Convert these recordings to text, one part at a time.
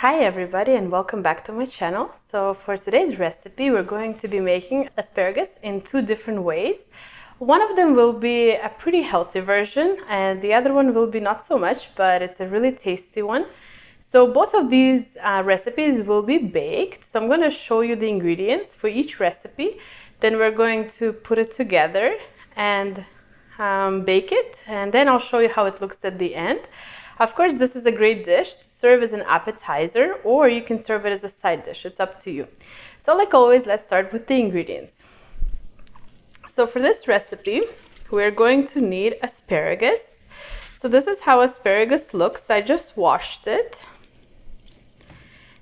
Hi everybody and welcome back to my channel. So for today's recipe we're going to be making asparagus in two different ways. One of them will be a pretty healthy version and the other one will be not so much, but it's a really tasty one. So both of these recipes will be baked. So I'm going to show you the ingredients for each recipe. Then we're going to put it together and bake it, and then I'll show you how it looks at the end. Of course, this is a great dish to serve as an appetizer, or you can serve it as a side dish. It's up to you. So like always, let's start with the ingredients. So for this recipe, we're going to need asparagus. So this is how asparagus looks. I just washed it.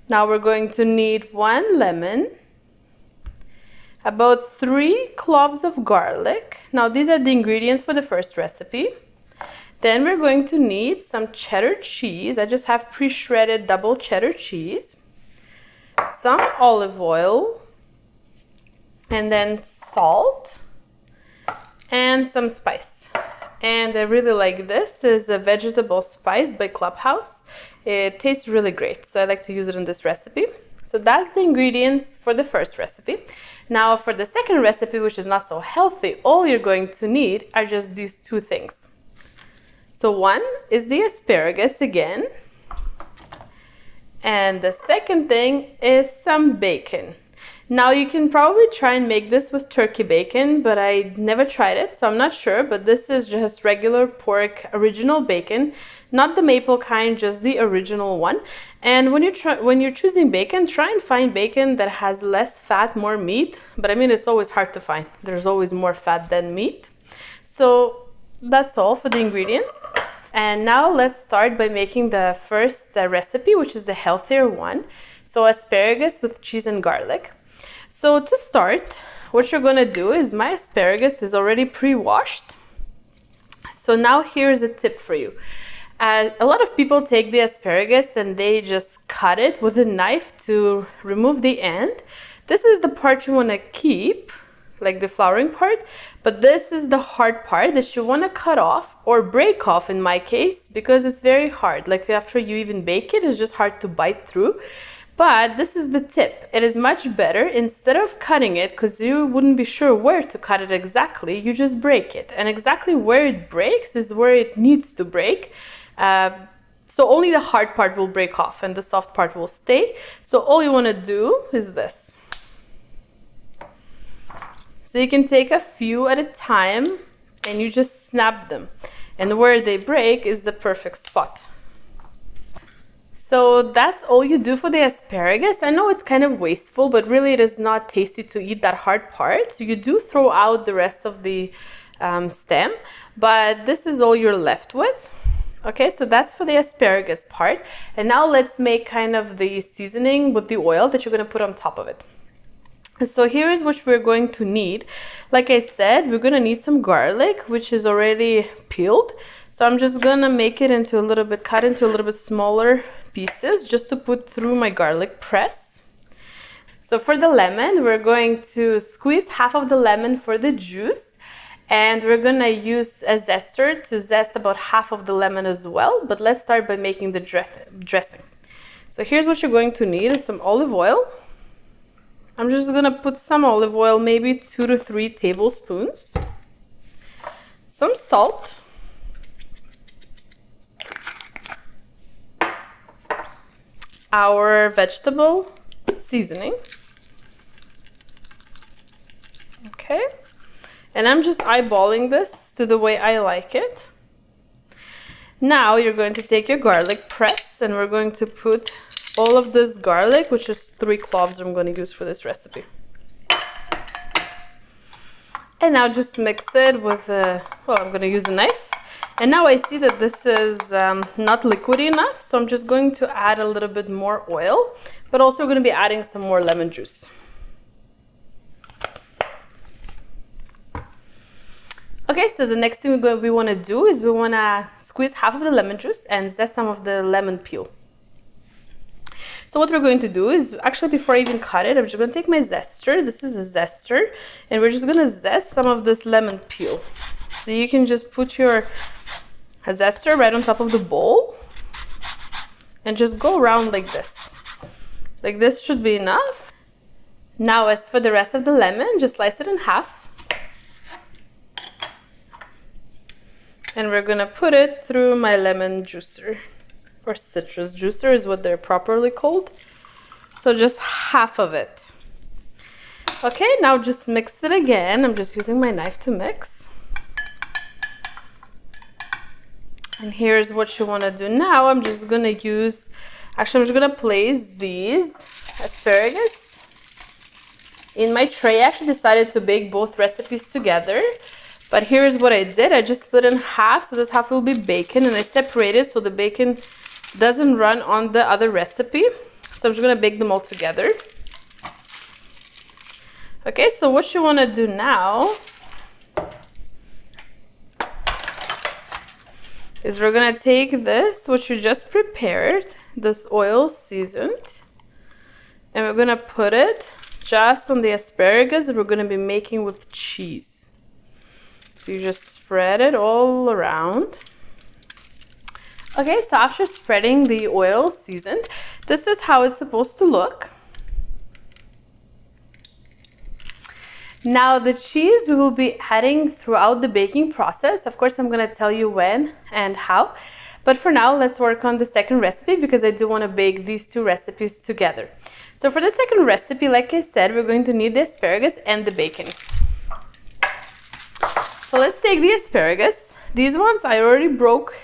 Now we're going to need 1 lemon, about 3 cloves of garlic. Now these are the ingredients for the first recipe. Then we're going to need some cheddar cheese. I just have pre-shredded double cheddar cheese, some olive oil, and then salt and some spice. And I really like this. Is a vegetable spice by Clubhouse. It tastes really great, so I like to use it in this recipe. So that's the ingredients for the first recipe. Now for the second recipe, which is not so healthy, all you're going to need are just these two things. So one is the asparagus again, and the second thing is some bacon. Now you can probably try and make this with turkey bacon, but I never tried it, so I'm not sure, but this is just regular pork original bacon, not the maple kind, just the original one. And when you're choosing bacon, try and find bacon that has less fat, more meat, but I mean it's always hard to find. There's always more fat than meat. So that's all for the ingredients. And now let's start by making the first recipe, which is the healthier one. So asparagus with cheese and garlic. So to start, what you're going to do is, my asparagus is already pre-washed. So now here's a tip for you. A lot of people take the asparagus and they just cut it with a knife to remove the end. This is the part you want to keep, like the flowering part, but this is the hard part that you want to cut off or break off in my case, because it's very hard. Like after you even bake it, it's just hard to bite through. But this is the tip. It is much better, instead of cutting it, because you wouldn't be sure where to cut it exactly, you just break it. And exactly where it breaks is where it needs to break. So only the hard part will break off and the soft part will stay. So all you want to do is this. So you can take a few at a time and you just snap them. And where they break is the perfect spot. So that's all you do for the asparagus. I know it's kind of wasteful, but really it is not tasty to eat that hard part. So you do throw out the rest of the stem, but this is all you're left with. Okay, so that's for the asparagus part. And now let's make kind of the seasoning with the oil that you're going to put on top of it. So here is what we're going to need. Like I said, we're going to need some garlic, which is already peeled. So I'm just going to make it into cut into a little bit smaller pieces, just to put through my garlic press. So for the lemon, we're going to squeeze half of the lemon for the juice. And we're going to use a zester to zest about half of the lemon as well. But let's start by making the dressing. So here's what you're going to need is some olive oil. I'm just going to put some olive oil, maybe 2 to 3 tablespoons. Some salt. Our vegetable seasoning. Okay. And I'm just eyeballing this to the way I like it. Now you're going to take your garlic press and we're going to put all of this garlic, which is 3 cloves I'm going to use for this recipe. And now just mix it with I'm going to use a knife. And now I see that this is not liquidy enough, so I'm just going to add a little bit more oil, but also going to be adding some more lemon juice. Okay, so the next thing we want to do is we want to squeeze half of the lemon juice and zest some of the lemon peel. So what we're going to do is, actually before I even cut it, I'm just going to take my zester. This is a zester, and we're just going to zest some of this lemon peel. So you can just put your zester right on top of the bowl and just go around like this. Like this should be enough. Now as for the rest of the lemon, just slice it in half. And we're gonna put it through my lemon juicer, or citrus juicer is what they're properly called. So just half of it. Okay, now just mix it again. I'm just using my knife to mix. And here's what you want to do now. I'm just gonna place these asparagus in my tray. I actually decided to bake both recipes together, but here's what I did. I just split in half, so this half will be bacon, and I separated so the bacon doesn't run on the other recipe. So I'm just gonna bake them all together. Okay, so what you want to do now is we're gonna take this, what you just prepared, this oil seasoned, and we're gonna put it just on the asparagus that we're gonna be making with cheese. So you just spread it all around. Okay, so after spreading the oil seasoned, this is how it's supposed to look. Now the cheese we will be adding throughout the baking process. Of course, I'm going to tell you when and how. But for now, let's work on the second recipe because I do want to bake these two recipes together. So for the second recipe, like I said, we're going to need the asparagus and the bacon. So let's take the asparagus. These ones I already broke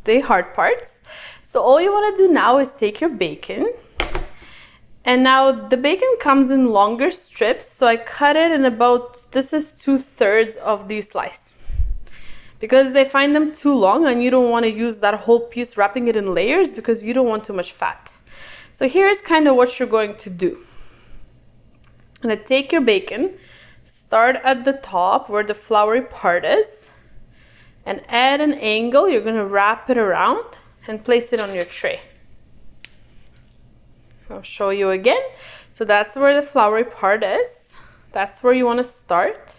the hard parts. So all you want to do now is take your bacon. And now the bacon comes in longer strips, so I cut it in about, this is 2/3 of the slice. Because I find them too long and you don't want to use that whole piece wrapping it in layers because you don't want too much fat. So here's kind of what you're going to do. I'm going to take your bacon, start at the top where the floury part is, and at an angle, you're going to wrap it around and place it on your tray. I'll show you again. So that's where the floury part is. That's where you want to start.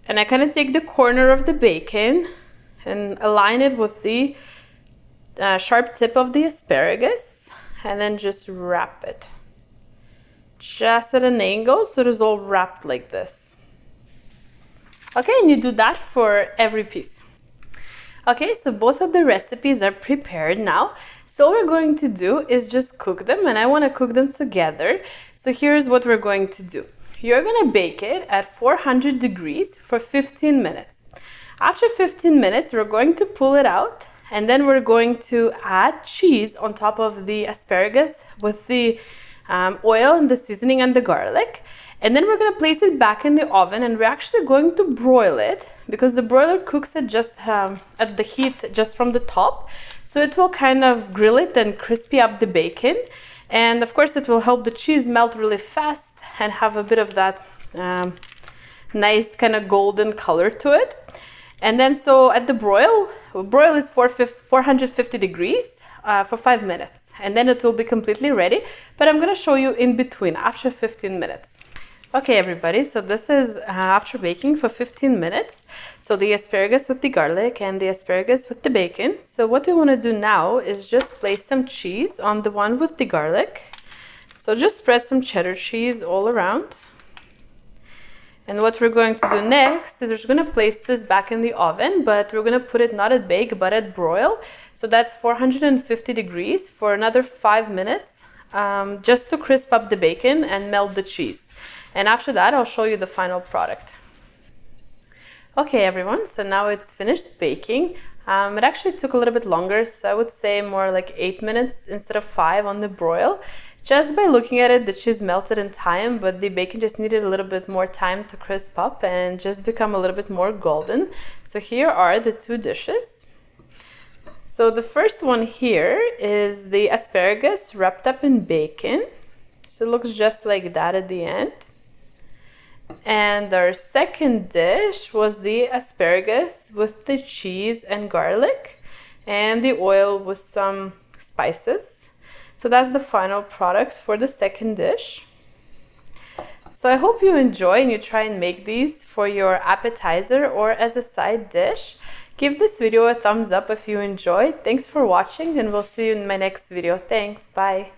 And I kind of take the corner of the bacon and align it with the sharp tip of the asparagus, and then just wrap it. Just at an angle so it is all wrapped like this. Okay, and you do that for every piece. Okay, so both of the recipes are prepared now. So what we're going to do is just cook them, and I want to cook them together. So here's what we're going to do. You're going to bake it at 400 degrees for 15 minutes. After 15 minutes, we're going to pull it out, and then we're going to add cheese on top of the asparagus with the oil and the seasoning and the garlic. And then we're going to place it back in the oven, and we're actually going to broil it because the broiler cooks it just at the heat just from the top. So it will kind of grill it and crispy up the bacon. And of course it will help the cheese melt really fast and have a bit of that nice kind of golden color to it. And then so at the broil is 450 degrees for 5 minutes. And then it will be completely ready. But I'm going to show you in between after 15 minutes. Okay, everybody, so this is after baking for 15 minutes. So the asparagus with the garlic and the asparagus with the bacon. So what we want to do now is just place some cheese on the one with the garlic. So just spread some cheddar cheese all around. And what we're going to do next is we're going to place this back in the oven, but we're going to put it not at bake, but at broil. So that's 450 degrees for another 5 minutes, just to crisp up the bacon and melt the cheese. And after that, I'll show you the final product. Okay, everyone, so now it's finished baking. It actually took a little bit longer, so I would say more like 8 minutes instead of 5 on the broil. Just by looking at it, the cheese melted in time, but the bacon just needed a little bit more time to crisp up and just become a little bit more golden. So here are the two dishes. So the first one here is the asparagus wrapped up in bacon. So it looks just like that at the end. And our second dish was the asparagus with the cheese and garlic and the oil with some spices. So that's the final product for the second dish. So I hope you enjoy and you try and make these for your appetizer or as a side dish. Give this video a thumbs up if you enjoyed. Thanks for watching, and we'll see you in my next video. Thanks, bye.